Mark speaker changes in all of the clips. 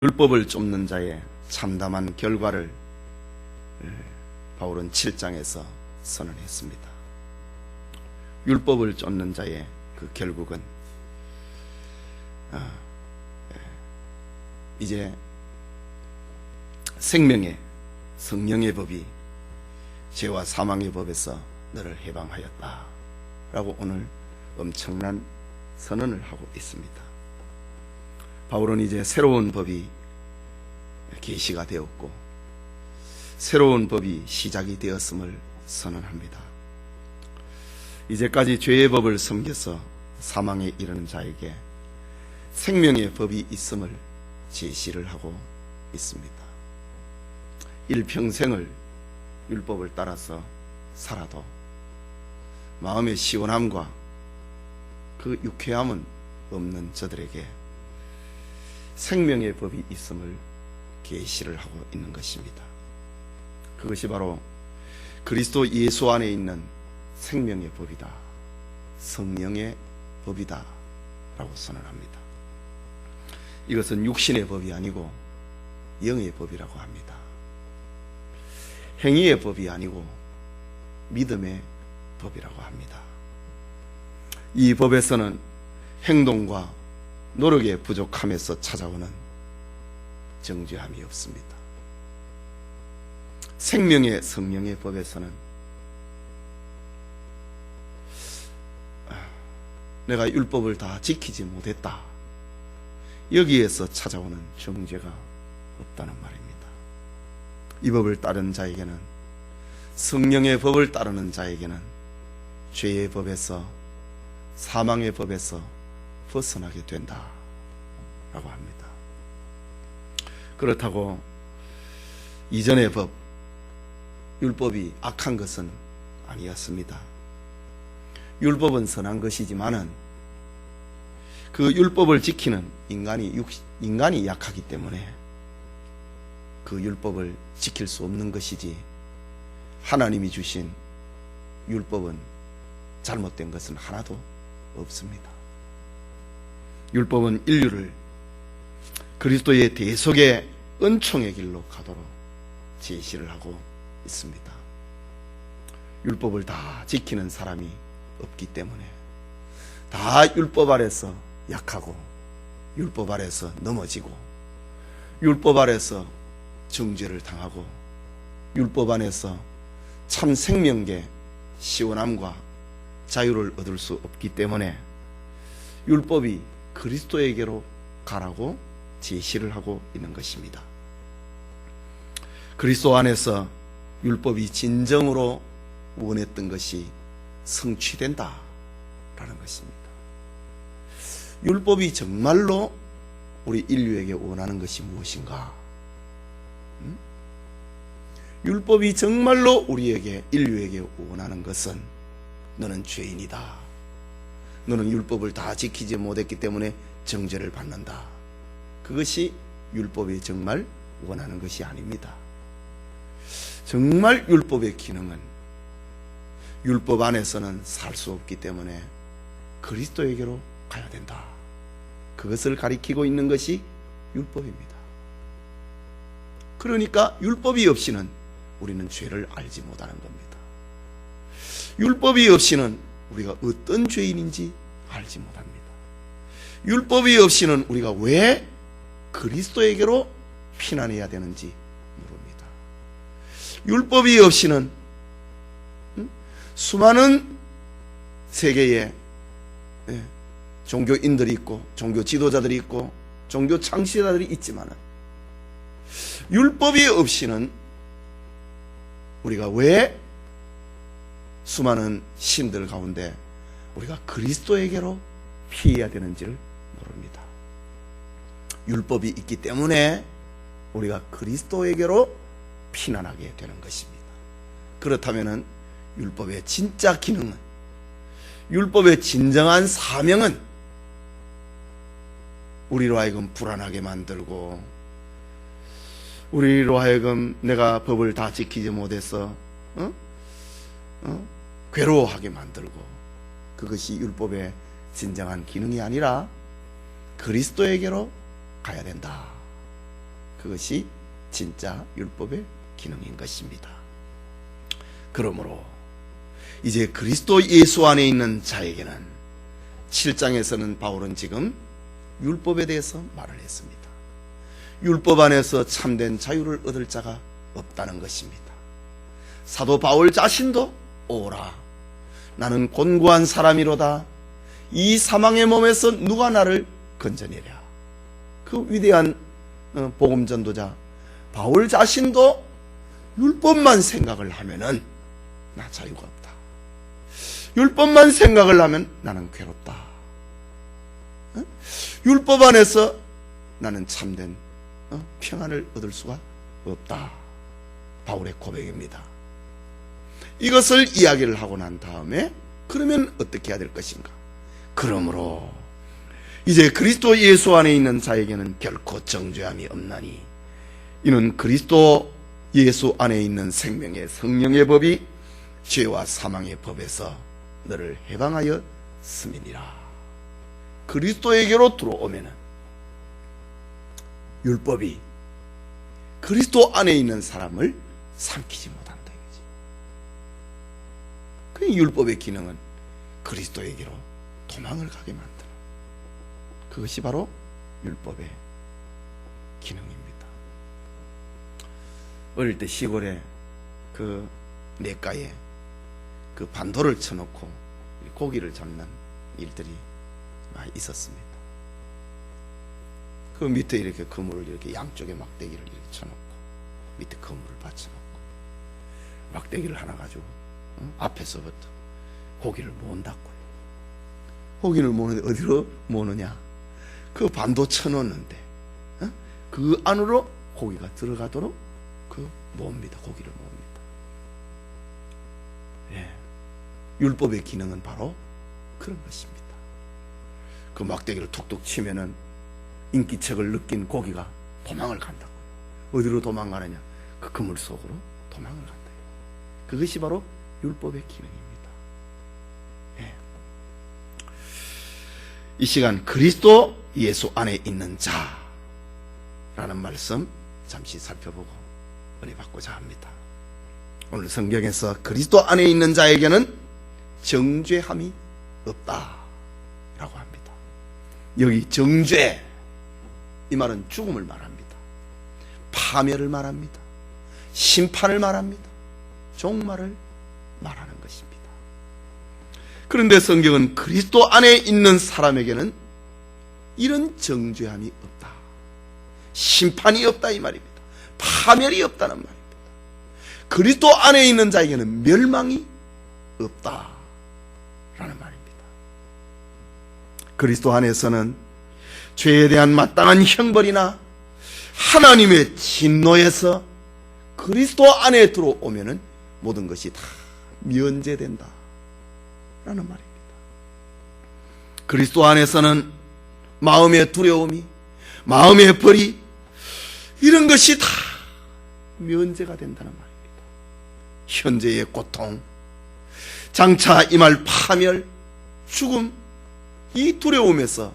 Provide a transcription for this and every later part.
Speaker 1: 율법을 쫓는 자의 참담한 결과를 바울은 7장에서 선언했습니다. 율법을 쫓는 자의 그 결국은 이제 생명의 성령의 법이 죄와 사망의 법에서 너를 해방하였다 라고 오늘 엄청난 선언을 하고 있습니다. 바울은 이제 새로운 법이 계시가 되었고 새로운 법이 시작이 되었음을 선언합니다. 이제까지 죄의 법을 섬겨서 사망에 이르는 자에게 생명의 법이 있음을 제시를 하고 있습니다. 일평생을 율법을 따라서 살아도 마음의 시원함과 그 유쾌함은 없는 저들에게 생명의 법이 있음을 계시를 하고 있는 것입니다. 그것이 바로 그리스도 예수 안에 있는 생명의 법이다, 성령의 법이다 라고 선언합니다. 이것은 육신의 법이 아니고 영의 법이라고 합니다. 행위의 법이 아니고 믿음의 법이라고 합니다. 이 법에서는 행동과 노력의 부족함에서 찾아오는 정죄함이 없습니다. 생명의 성령의 법에서는 내가 율법을 다 지키지 못했다, 여기에서 찾아오는 정죄가 없다는 말입니다. 이 법을 따르는 자에게는, 성령의 법을 따르는 자에게는 죄의 법에서, 사망의 법에서 벗어나게 된다 라고 합니다. 그렇다고 이전의 법, 율법이 악한 것은 아니었습니다. 율법은 선한 것이지만은 그 율법을 지키는 인간이 약하기 때문에 그 율법을 지킬 수 없는 것이지, 하나님이 주신 율법은 잘못된 것은 하나도 없습니다. 율법은 인류를 그리스도의 대속의 은총의 길로 가도록 제시를 하고 있습니다. 율법을 다 지키는 사람이 없기 때문에 다 율법 아래서 약하고, 율법 아래서 넘어지고, 율법 아래서 정죄를 당하고, 율법 안에서 참 생명의 시원함과 자유를 얻을 수 없기 때문에 율법이 그리스도에게로 가라고 제시를 하고 있는 것입니다. 그리스도 안에서 율법이 진정으로 원했던 것이 성취된다 라는 것입니다. 율법이 정말로 우리 인류에게 원하는 것이 무엇인가? 율법이 정말로 인류에게 원하는 것은, 너는 죄인이다, 너는 율법을 다 지키지 못했기 때문에 정죄를 받는다, 그것이 율법이 정말 원하는 것이 아닙니다. 정말 율법의 기능은 율법 안에서는 살 수 없기 때문에 그리스도에게로 가야 된다, 그것을 가리키고 있는 것이 율법입니다. 그러니까 율법이 없이는 우리는 죄를 알지 못하는 겁니다. 율법이 없이는 우리가 어떤 죄인인지 알지 못합니다. 율법이 없이는 우리가 왜 그리스도에게로 피난해야 되는지 모릅니다. 율법이 없이는 수많은 세계에 종교인들이 있고, 종교 지도자들이 있고, 종교 창시자들이 있지만 율법이 없이는 우리가 왜 수많은 신들 가운데 우리가 그리스도에게로 피해야 되는지를 모릅니다. 율법이 있기 때문에 우리가 그리스도에게로 피난하게 되는 것입니다. 그렇다면 율법의 진짜 기능은, 율법의 진정한 사명은 우리로 하여금 불안하게 만들고, 우리로 하여금 내가 법을 다 지키지 못해서 괴로워하게 만들고, 그것이 율법의 진정한 기능이 아니라 그리스도에게로 가야 된다 그것이 진짜 율법의 기능인 것입니다. 그러므로 이제 그리스도 예수 안에 있는 자에게는 7장에서는 바울은 지금 율법에 대해서 말을 했습니다. 율법 안에서 참된 자유를 얻을 자가 없다는 것입니다. 사도 바울 자신도 오라 나는 곤고한 사람이로다 이 사망의 몸에서 누가 나를 건져내랴. 그 위대한 복음 전도자 바울 자신도 율법만 생각을 하면은 나 자유가 없다. 율법만 생각을 하면 나는 괴롭다. 율법 안에서 나는 참된 평안을 얻을 수가 없다. 바울의 고백입니다. 이것을 이야기를 하고 난 다음에 그러면 어떻게 해야 될 것인가? 그러므로 이제 그리스도 예수 안에 있는 자에게는 결코 정죄함이 없나니 이는 그리스도 예수 안에 있는 생명의 성령의 법이 죄와 사망의 법에서 너를 해방하여 씀이니라. 그리스도에게로 들어오면은 율법이 그리스도 안에 있는 사람을 삼키지 못한다 이거지. 그 율법의 기능은 그리스도에게로 도망을 가게 만드는 그것이 바로 율법의 기능입니다. 어릴 때 시골에 그 냇가에 그 반도를 쳐놓고 고기를 잡는 일들이 많이 있었습니다. 그 밑에 이렇게 그물을 이렇게 양쪽에 막대기를 이렇게 쳐놓고 밑에 그물을 받쳐놓고 막대기를 하나 가지고 앞에서부터 고기를 모은다고요. 고기를 모으는데 어디로 모으느냐? 그 반도 쳐놓는데 그 안으로 고기가 들어가도록 그 모읍니다. 고기를 모읍니다. 예. 율법의 기능은 바로 그런 것입니다. 그 막대기를 툭툭 치면은 인기척을 느낀 고기가 도망을 간다고. 어디로 도망가느냐? 그 그물 속으로 도망을 간다. 그것이 바로 율법의 기능입니다. 예. 이 시간 그리스도 예수 안에 있는 자라는 말씀 잠시 살펴보고 은혜 받고자 합니다. 오늘 성경에서 그리스도 안에 있는 자에게는 정죄함이 없다라고 합니다. 여기 정죄 이 말은 죽음을 말합니다. 파멸을 말합니다. 심판을 말합니다. 종말을 말하는 것입니다. 그런데 성경은 그리스도 안에 있는 사람에게는 이런 정죄함이 없다. 심판이 없다 이 말입니다. 파멸이 없다는 말입니다. 그리스도 안에 있는 자에게는 멸망이 없다라는 말입니다. 그리스도 안에서는 죄에 대한 마땅한 형벌이나 하나님의 진노에서 그리스도 안에 들어오면은 모든 것이 다 면제된다 라는 말입니다. 그리스도 안에서는 마음의 두려움이, 마음의 벌이 이런 것이 다 면제가 된다는 말입니다. 현재의 고통, 장차 임할 파멸, 죽음, 이 두려움에서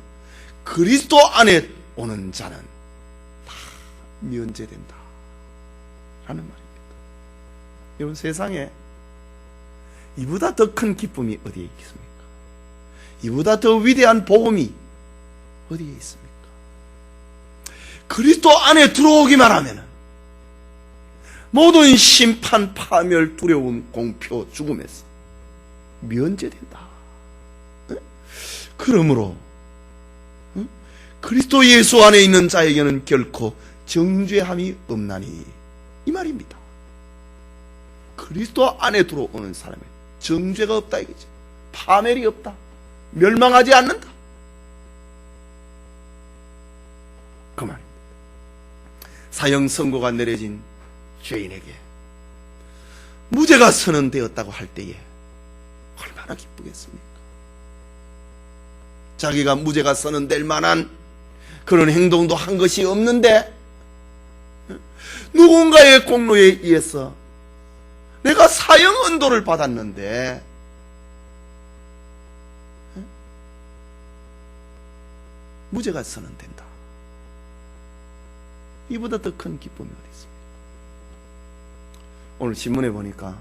Speaker 1: 그리스도 안에 오는 자는 다 면제된다 라는 말입니다. 여러분, 세상에 이보다 더 큰 기쁨이 어디에 있겠습니까? 이보다 더 위대한 복음이 어디에 있습니까? 그리스도 안에 들어오기만 하면 모든 심판, 파멸, 두려움, 공표, 죽음에서 면제된다. 그러므로 그리스도 예수 안에 있는 자에게는 결코 정죄함이 없나니 이 말입니다. 그리스도 안에 들어오는 사람에 정죄가 없다 이거죠. 파멸이 없다. 멸망하지 않는다. 그 말입니다. 사형 선고가 내려진 죄인에게 무죄가 선언되었다고 할 때에 얼마나 기쁘겠습니까? 자기가 무죄가 선언될 만한 그런 행동도 한 것이 없는데 누군가의 공로에 의해서 내가 사형 언도를 받았는데 무죄가 선언된다. 이보다 더 큰 기쁨이 어디 있습니까? 오늘 신문에 보니까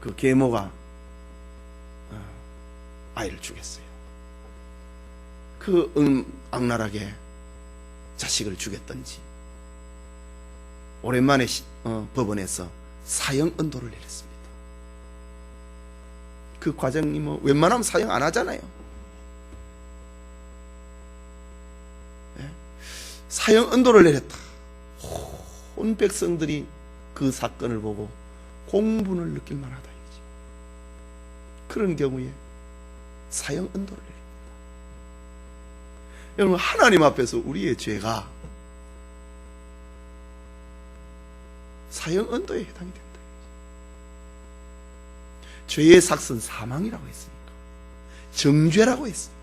Speaker 1: 그 계모가 아이를 죽였어요. 그 악랄하게 자식을 죽였던지 오랜만에 법원에서 사형 언도를 내렸습니다. 그 과정이 뭐 웬만하면 사형 안 하잖아요. 네? 사형 언도를 내렸다. 온 백성들이 그 사건을 보고 공분을 느낄 만하다 이거지. 그런 경우에 사형 언도를 내립니다. 여러분, 하나님 앞에서 우리의 죄가 사형 언도에 해당이 된다. 죄의 삭은 사망이라고 했으니까, 정죄라고 했으니까.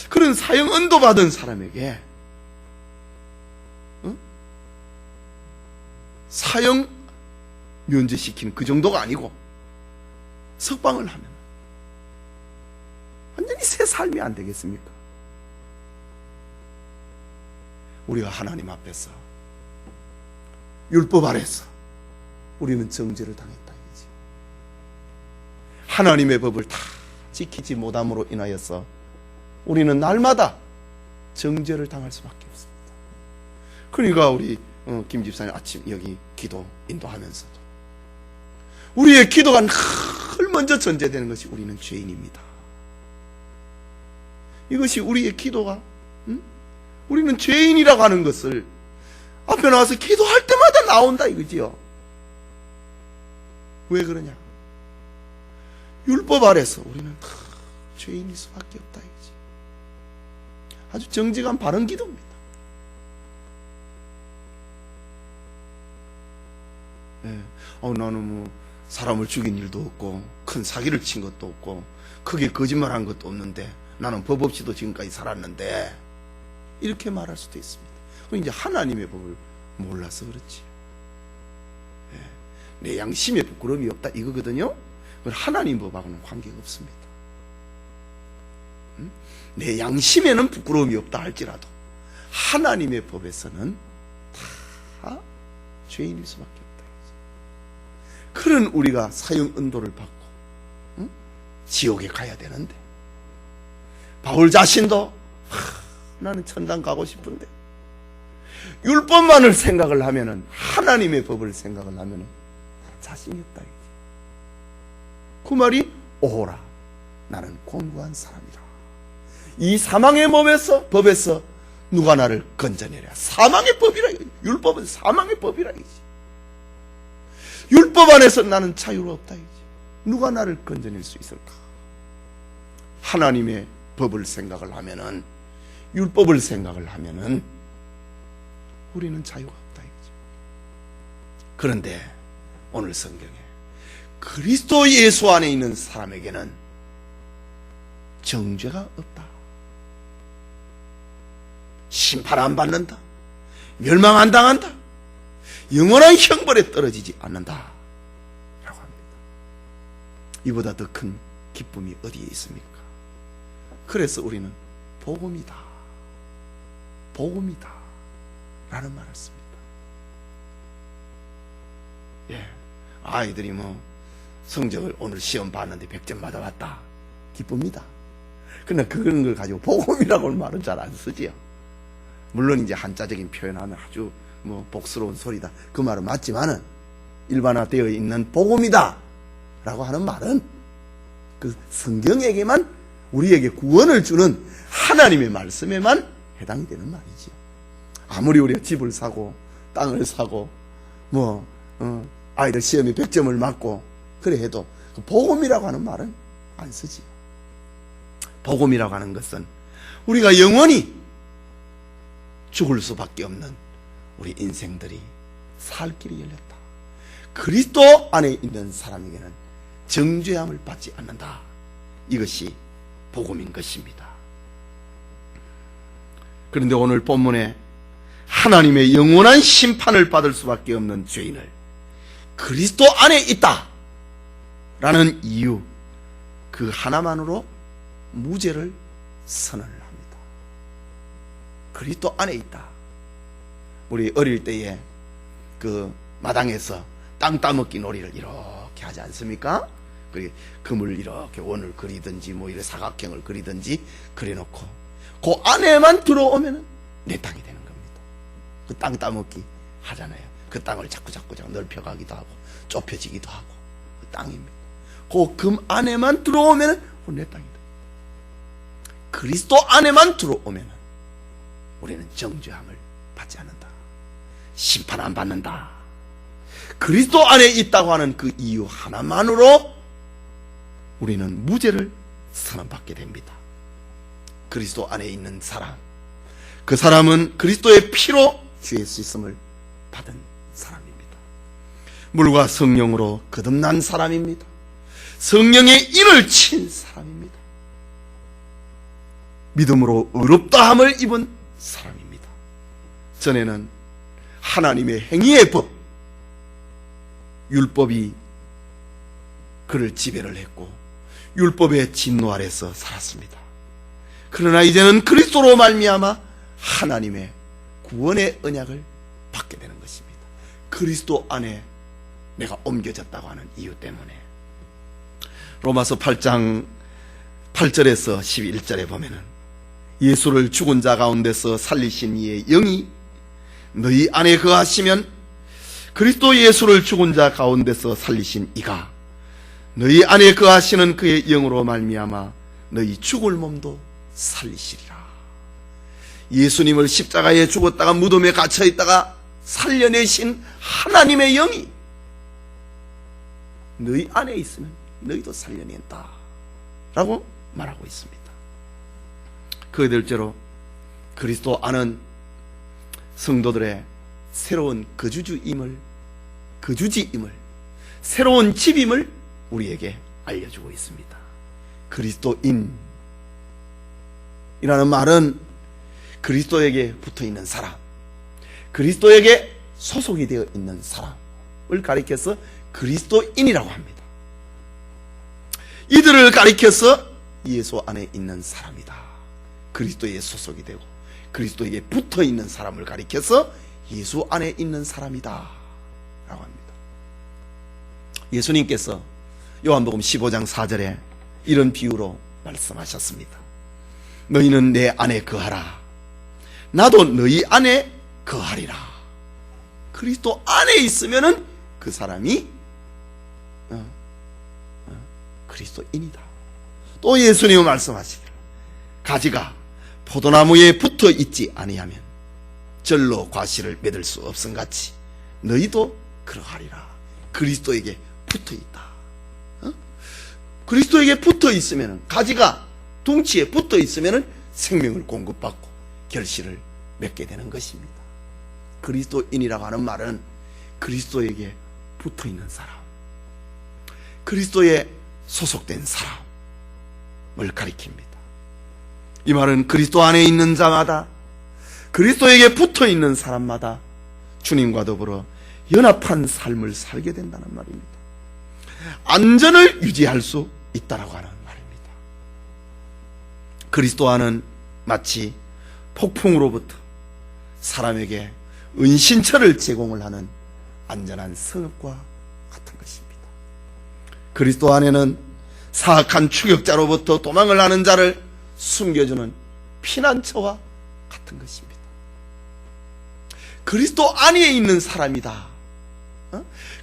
Speaker 1: 그런 사형 언도 받은 사람에게 사형 면제시키는 그 정도가 아니고 석방을 하면 완전히 새 삶이 안 되겠습니까? 우리가 하나님 앞에서 율법 아래서 우리는 정죄를 당했다 이거지. 하나님의 법을 다 지키지 못함으로 인하여서 우리는 날마다 정죄를 당할 수밖에 없습니다. 그러니까 우리 김 집사님 아침 여기 기도 인도하면서도 우리의 기도가 늘 먼저 전제되는 것이 우리는 죄인입니다. 이것이 우리의 기도가 우리는 죄인이라고 하는 것을 앞에 나와서 기도할 때마다 나온다 이거지요. 왜 그러냐? 율법 아래서 우리는 죄인일 수밖에 없다 이거지. 아주 정직한 바른 기도입니다. 네. 나는 뭐 사람을 죽인 일도 없고 큰 사기를 친 것도 없고 크게 거짓말한 것도 없는데 나는 법 없이도 지금까지 살았는데 이렇게 말할 수도 있습니다. 그럼 이제 하나님의 법을 몰라서 그렇지. 네. 내 양심에 부끄러움이 없다 이거거든요. 하나님 법하고는 관계가 없습니다. 내 양심에는 부끄러움이 없다 할지라도 하나님의 법에서는 다 죄인일 수밖에 없다. 그런 우리가 사형 언도를 받고 지옥에 가야 되는데 바울 자신도 나는 천당 가고 싶은데 율법만을 생각을 하면은 하나님의 법을 생각을 하면은 자신이 없다. 그 말이 오호라 나는 공고한 사람이라. 이 사망의 법에서 누가 나를 건져내랴. 사망의 법이라. 율법은 사망의 법이라. 율법 안에서 나는 자유롭다. 누가 나를 건져낼 수 있을까? 하나님의 법을 생각을 하면은, 율법을 생각을 하면은 우리는 자유가 없다. 그런데 오늘 성경에 그리스도 예수 안에 있는 사람에게는 정죄가 없다. 심판 안 받는다. 멸망 안 당한다. 영원한 형벌에 떨어지지 않는다 라고 합니다. 이보다 더 큰 기쁨이 어디에 있습니까? 그래서 우리는 복음이다, 복음이다 라는 말을 씁니다. 예, 아이들이 뭐 성적을 오늘 시험 봤는데 100점 받아왔다, 기쁩니다. 그러나 그런 걸 가지고 복음이라고는 말은 잘 안 쓰지요. 물론 이제 한자적인 표현하면 아주 뭐 복스러운 소리다, 그 말은 맞지만은 일반화되어 있는 복음이다 라고 하는 말은 그 성경에게만, 우리에게 구원을 주는 하나님의 말씀에만 해당이 되는 말이지요. 아무리 우리가 집을 사고 땅을 사고 뭐 아이들 시험에 100점을 맞고 그래 해도 그 복음이라고 하는 말은 안 쓰지요. 복음이라고 하는 것은 우리가 영원히 죽을 수밖에 없는 우리 인생들이 살 길이 열렸다. 그리스도 안에 있는 사람에게는 정죄함을 받지 않는다. 이것이 복음인 것입니다. 그런데 오늘 본문에 하나님의 영원한 심판을 받을 수밖에 없는 죄인을 그리스도 안에 있다 라는 이유, 그 하나만으로 무죄를 선언을 합니다. 그리스도 안에 있다. 우리 어릴 때에 그 마당에서 땅 따먹기 놀이를 이렇게 하지 않습니까? 금을 이렇게 원을 그리든지 뭐 이렇게 사각형을 그리든지 그려놓고 그 안에만 들어오면 내 땅이 되는 겁니다. 그 땅 따먹기 하잖아요. 그 땅을 자꾸 넓혀가기도 하고 좁혀지기도 하고 그 땅입니다. 그 금 안에만 들어오면 내 땅이다. 그리스도 안에만 들어오면 우리는 정죄함을 받지 않는다. 심판 안 받는다. 그리스도 안에 있다고 하는 그 이유 하나만으로 우리는 무죄를 선언받게 됩니다. 그리스도 안에 있는 사람, 그 사람은 그리스도의 피로 죄의 씻음을 받은 사람입니다. 물과 성령으로 거듭난 사람입니다. 성령의 인을 친 사람입니다. 믿음으로 의롭다함을 입은 사람입니다. 전에는 하나님의 행위의 법, 율법이 그를 지배를 했고 율법의 진노 아래서 살았습니다. 그러나 이제는 그리스도로 말미암아 하나님의 구원의 언약을 받게 되는 것입니다. 그리스도 안에 내가 옮겨졌다고 하는 이유 때문에. 로마서 8장 8절에서 11절에 보면은 예수를 죽은 자 가운데서 살리신 이의 영이 너희 안에 거하시면 그리스도 예수를 죽은 자 가운데서 살리신 이가 너희 안에 거하시는 그의 영으로 말미암아 너희 죽을 몸도 살리시리라. 예수님을 십자가에 죽었다가 무덤에 갇혀있다가 살려내신 하나님의 영이 너희 안에 있으면 너희도 살려낸다 라고 말하고 있습니다. 그들째로 그리스도 아는 성도들의 새로운 거주지임을 새로운 집임을 우리에게 알려주고 있습니다. 그리스도인이라는 말은 그리스도에게 붙어있는 사람, 그리스도에게 소속이 되어 있는 사람을 가리켜서 그리스도인이라고 합니다. 이들을 가리켜서 예수 안에 있는 사람이다, 그리스도에 소속이 되고 그리스도에게 붙어있는 사람을 가리켜서 예수 안에 있는 사람이다 라고 합니다. 예수님께서 요한복음 15장 4절에 이런 비유로 말씀하셨습니다. 너희는 내 안에 거하라, 나도 너희 안에 거하리라. 그리스도 안에 있으면은 그 사람이 그리스도인이다. 또 예수님은 말씀하시기를 가지가 포도나무에 붙어 있지 아니하면 절로 과실을 맺을 수 없음같이 너희도 그러하리라. 그리스도에게 붙어 있다. 그리스도에게 붙어 있으면, 가지가 둥치에 붙어 있으면 생명을 공급받고 결실을 맺게 되는 것입니다. 그리스도인이라고 하는 말은 그리스도에게 붙어 있는 사람, 그리스도에 소속된 사람을 가리킵니다. 이 말은 그리스도 안에 있는 자마다, 그리스도에게 붙어 있는 사람마다 주님과 더불어 연합한 삶을 살게 된다는 말입니다. 안전을 유지할 수 있다라고 하는 말입니다. 그리스도 안은 마치 폭풍으로부터 사람에게 은신처를 제공을 하는 안전한 성읍과 같은 것입니다. 그리스도 안에는 사악한 추격자로부터 도망을 하는 자를 숨겨주는 피난처와 같은 것입니다. 그리스도 안에 있는 사람이다.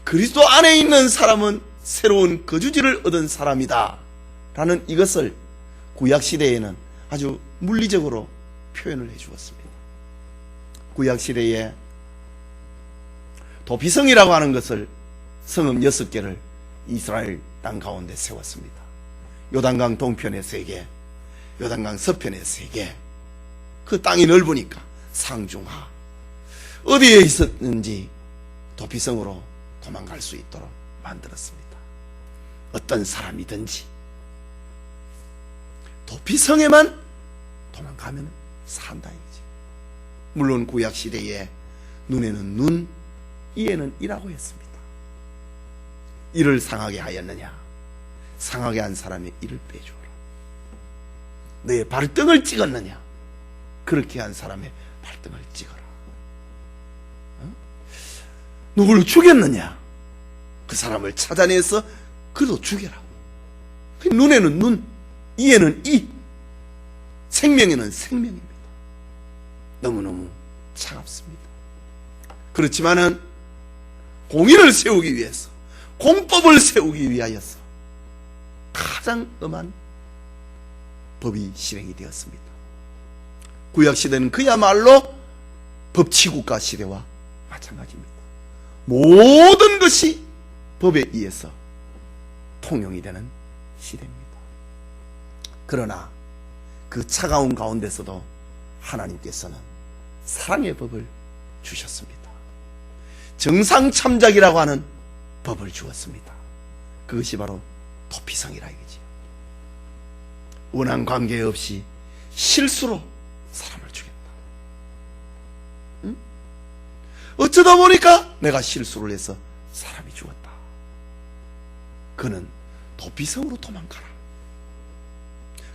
Speaker 1: 그리스도 안에 있는 사람은 새로운 거주지를 얻은 사람이다 라는 이것을 구약시대에는 아주 물리적으로 표현을 해주었습니다. 구약시대에 도피성이라고 하는 것을, 성읍 6개를 이스라엘 땅 가운데 세웠습니다. 요단강 동편에 3개, 요단강 서편에 3개. 그 땅이 넓으니까 상중하, 어디에 있었는지 도피성으로 도망갈 수 있도록 만들었습니다. 어떤 사람이든지 도피성에만 도망가면 산다 이거지. 물론 구약시대에 눈에는 눈, 이에는 이라고 했습니다. 이를 상하게 하였느냐, 상하게 한 사람의 이를 빼주어라. 너의 발등을 찍었느냐, 그렇게 한 사람의 발등을 찍어라. 누구를 죽였느냐? 그 사람을 찾아내서 그래도 죽여라. 눈에는 눈, 이에는 이, 생명에는 생명입니다. 너무너무 차갑습니다. 그렇지만은 공의를 세우기 위해서, 공법을 세우기 위하여서 가장 엄한 법이 실행이 되었습니다. 구약시대는 그야말로 법치국가 시대와 마찬가지입니다. 모든 것이 법에 의해서 통용이 되는 시대입니다. 그러나 그 차가운 가운데서도 하나님께서는 사랑의 법을 주셨습니다. 정상참작이라고 하는 법을 주었습니다. 그것이 바로 도피성이라 이거지요. 원한 관계 없이 실수로 사람을 죽였다. 응? 어쩌다 보니까 내가 실수를 해서 사람이 죽었다. 그는 도피성으로 도망가라.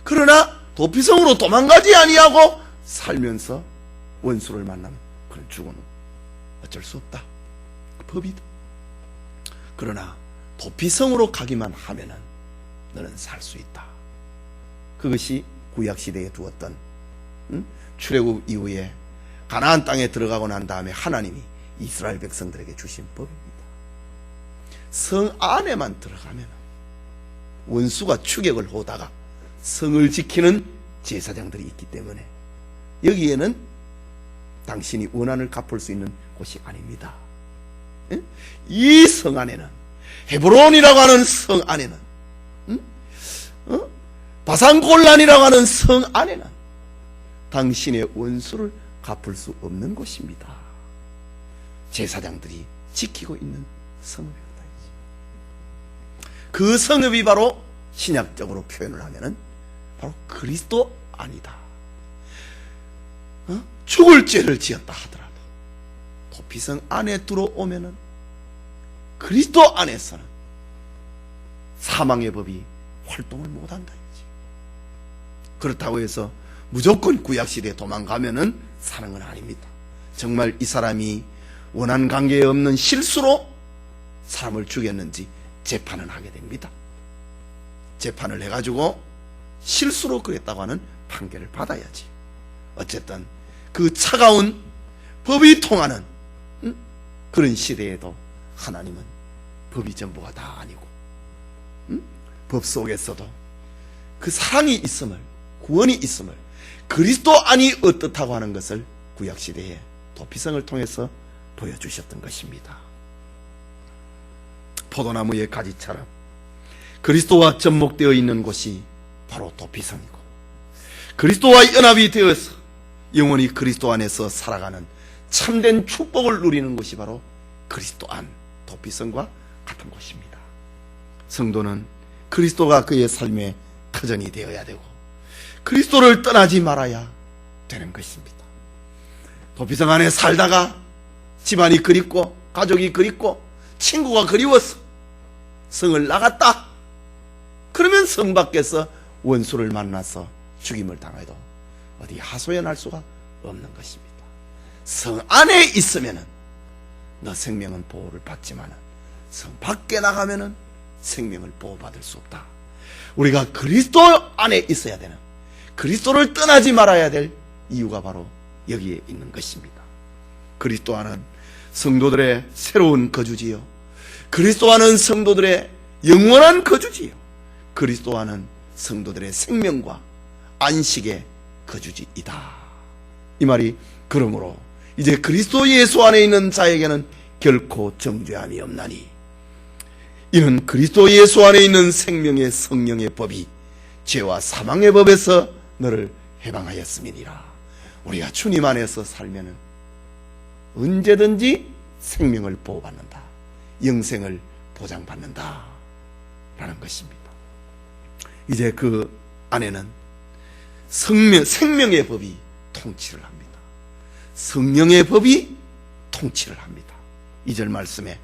Speaker 1: 그러나 도피성으로 도망가지 아니하고 살면서 원수를 만나면 그는 죽어는 어쩔 수 없다. 그 법이다. 그러나 도피성으로 가기만 하면은 너는 살 수 있다. 그것이 구약시대에 두었던 출애굽 이후에 가나안 땅에 들어가고 난 다음에 하나님이 이스라엘 백성들에게 주신 법입니다. 성 안에만 들어가면 원수가 추격을 하다가 성을 지키는 제사장들이 있기 때문에 여기에는 당신이 원한을 갚을 수 있는 곳이 아닙니다. 이 성 안에는, 헤브론이라고 하는 성 안에는, 바산골란이라고 하는 성 안에는 당신의 원수를 갚을 수 없는 곳입니다. 제사장들이 지키고 있는 성읍이었다. 그 성읍이 바로 신약적으로 표현을 하면은 바로 그리스도 안이다. 죽을 죄를 지었다 하더라도 도피성 안에 들어오면은 그리스도 안에서는 사망의 법이 활동을 못한다. 그렇다고 해서 무조건 구약시대에 도망가면은 사는 건 아닙니다. 정말 이 사람이 원한 관계에 없는 실수로 사람을 죽였는지 재판을 하게 됩니다. 재판을 해가지고 실수로 그랬다고 하는 판결을 받아야지. 어쨌든 그 차가운 법이 통하는 그런 시대에도 하나님은 법이 전부가 다 아니고 법 속에서도 그 사랑이 있음을, 구원이 있음을, 그리스도 안이 어떻다고 하는 것을 구약시대에 도피성을 통해서 보여주셨던 것입니다. 포도나무의 가지처럼 그리스도와 접목되어 있는 곳이 바로 도피성이고, 그리스도와 연합이 되어서 영원히 그리스도 안에서 살아가는 참된 축복을 누리는 곳이 바로 그리스도 안, 도피성과 같은 곳입니다. 성도는 그리스도가 그의 삶의 터전이 되어야 되고 그리스도를 떠나지 말아야 되는 것입니다. 도피성 안에 살다가 집안이 그립고 가족이 그립고 친구가 그리워서 성을 나갔다. 그러면 성 밖에서 원수를 만나서 죽임을 당해도 어디 하소연할 수가 없는 것입니다. 성 안에 있으면은 너 생명은 보호를 받지만은 성 밖에 나가면은 생명을 보호받을 수 없다. 우리가 그리스도 안에 있어야 되는, 그리스도를 떠나지 말아야 될 이유가 바로 여기에 있는 것입니다. 그리스도 안은 성도들의 새로운 거주지요, 그리스도 안은 성도들의 영원한 거주지요, 그리스도 안은 성도들의 생명과 안식의 거주지이다. 이 말이 그러므로 이제 그리스도 예수 안에 있는 자에게는 결코 정죄함이 없나니 이는 그리스도 예수 안에 있는 생명의 성령의 법이 죄와 사망의 법에서 너를 해방하였음이니라. 우리가 주님 안에서 살면은 언제든지 생명을 보호받는다, 영생을 보장받는다 라는 것입니다. 이제 그 안에는 생명의 법이 통치를 합니다. 성령의 법이 통치를 합니다. 2절 말씀에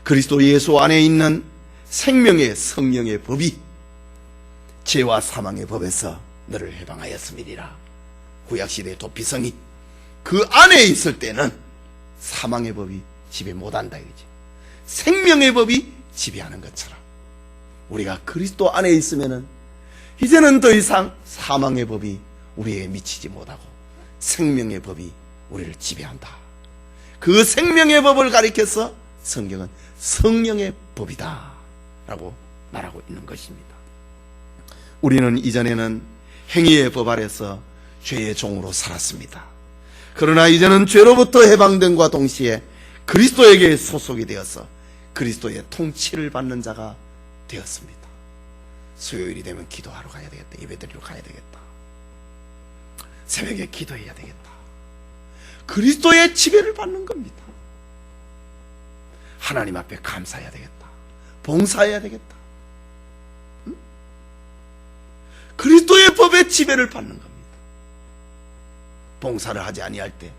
Speaker 1: 그리스도 예수 안에 있는 생명의 성령의 법이 죄와 사망의 법에서 너를 해방하였음이니라. 구약시대 도피성이 그 안에 있을 때는 사망의 법이 지배 못한다 이거지. 생명의 법이 지배하는 것처럼 우리가 그리스도 안에 있으면은 이제는 더 이상 사망의 법이 우리에게 미치지 못하고 생명의 법이 우리를 지배한다. 그 생명의 법을 가리켜서 성경은 성령의 법이다 라고 말하고 있는 것입니다. 우리는 이전에는 행위의 법 아래서 죄의 종으로 살았습니다. 그러나 이제는 죄로부터 해방됨과 동시에 그리스도에게 소속이 되어서 그리스도의 통치를 받는 자가 되었습니다. 수요일이 되면 기도하러 가야 되겠다. 예배드리러 가야 되겠다. 새벽에 기도해야 되겠다. 그리스도의 지배를 받는 겁니다. 하나님 앞에 감사해야 되겠다. 봉사해야 되겠다. 응? 그리스도의 법의 지배를 받는 겁니다. 봉사를 하지 아니할 때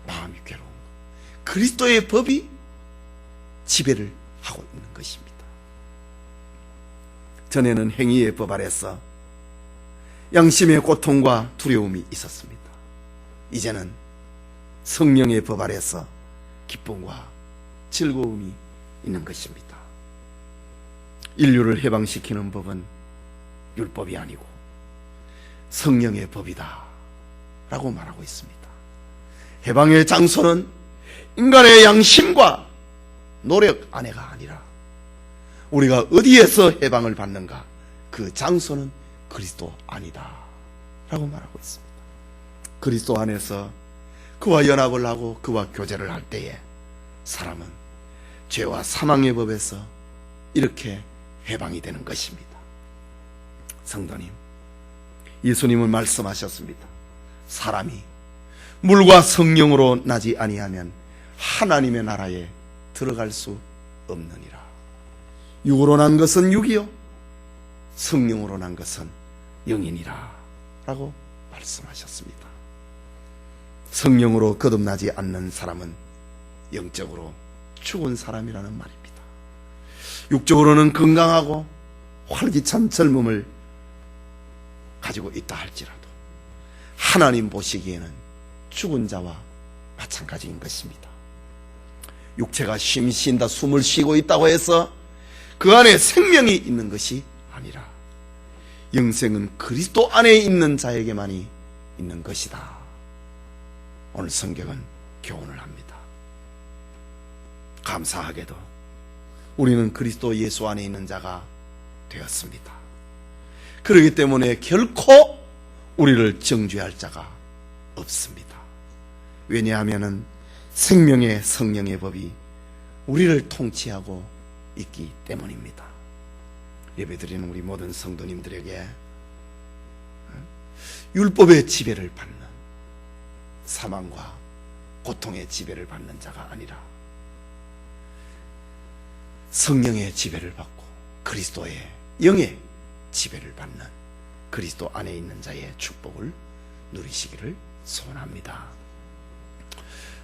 Speaker 1: 마음이 괴로운 것. 그리스도의 법이 지배를 하고 있는 것입니다. 전에는 행위의 법 아래서 양심의 고통과 두려움이 있었습니다. 이제는 성령의 법 아래서 기쁨과 즐거움이 있는 것입니다. 인류를 해방시키는 법은 율법이 아니고 성령의 법이다 라고 말하고 있습니다. 해방의 장소는 인간의 양심과 노력 안에가 아니라 우리가 어디에서 해방을 받는가, 그 장소는 그리스도 안이다 라고 말하고 있습니다. 그리스도 안에서 그와 연합을 하고 그와 교제를 할 때에 사람은 죄와 사망의 법에서 이렇게 해방이 되는 것입니다. 성도님, 예수님은 말씀하셨습니다. 사람이 물과 성령으로 나지 아니하면 하나님의 나라에 들어갈 수 없느니라. 육으로 난 것은 육이요 성령으로 난 것은 영이니라 라고 말씀하셨습니다. 성령으로 거듭나지 않는 사람은 영적으로 죽은 사람이라는 말입니다. 육적으로는 건강하고 활기찬 젊음을 가지고 있다 할지라도 하나님 보시기에는 죽은 자와 마찬가지인 것입니다. 육체가 쉼 쉰다, 숨을 쉬고 있다고 해서 그 안에 생명이 있는 것이 아니라 영생은 그리스도 안에 있는 자에게만이 있는 것이다. 오늘 성경은 교훈을 합니다. 감사하게도 우리는 그리스도 예수 안에 있는 자가 되었습니다. 그렇기 때문에 결코 우리를 정죄할 자가 없습니다. 왜냐하면 생명의 성령의 법이 우리를 통치하고 있기 때문입니다. 예배드리는 우리 모든 성도님들에게 율법의 지배를 받는, 사망과 고통의 지배를 받는 자가 아니라 성령의 지배를 받고 그리스도의 영의 지배를 받는 그리스도 안에 있는 자의 축복을 누리시기를 소원합니다.